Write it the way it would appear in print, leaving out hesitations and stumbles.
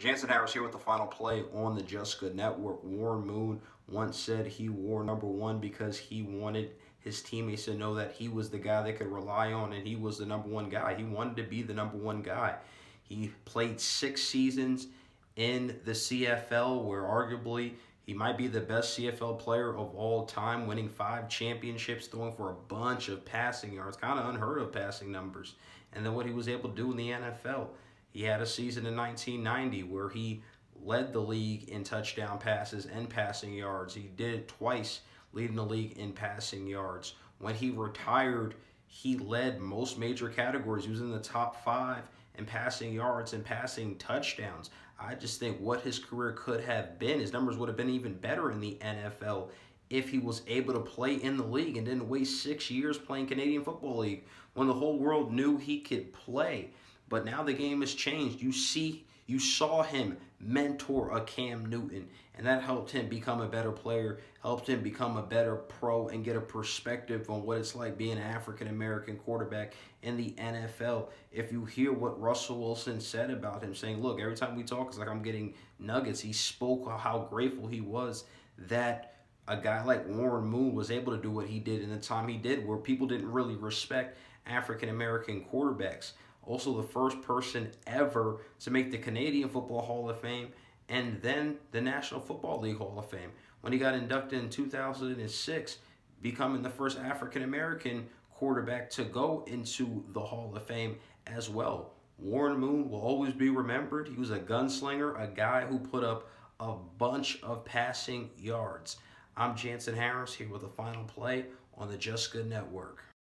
Jansen Harris here with the final play on the Just Good Network. Warren Moon once said he wore number one because he wanted his teammates to know that he was the guy they could rely on and he was the number one guy. He wanted to be the number one guy. He played 6 seasons in the CFL, where arguably he might be the best CFL player of all time, winning 5 championships, throwing for a bunch of passing yards, kind of unheard of passing numbers. And then what he was able to do in the NFL. He had a season in 1990 where he led the league in touchdown passes and passing yards. He did it twice, leading the league in passing yards. When he retired, he led most major categories. He was in the top 5 in passing yards and passing touchdowns. I just think what his career could have been, his numbers would have been even better in the NFL if he was able to play in the league and didn't waste 6 years playing Canadian Football League when the whole world knew he could play. But now the game has changed. You saw him mentor a Cam Newton, and that helped him become a better player, helped him become a better pro, and get a perspective on what it's like being an African American quarterback in the NFL. If you hear what Russell Wilson said about him, saying, "Look, every time we talk, it's like I'm getting nuggets." He spoke of how grateful he was that a guy like Warren Moon was able to do what he did in the time he did, where people didn't really respect African American quarterbacks. Also, the first person ever to make the Canadian Football Hall of Fame and then the National Football League Hall of Fame when he got inducted in 2006, becoming the first African American quarterback to go into the Hall of Fame as well. Warren Moon will always be remembered. He was a gunslinger, a guy who put up a bunch of passing yards. I'm Jansen Harris here with a final play on the Just Good Network.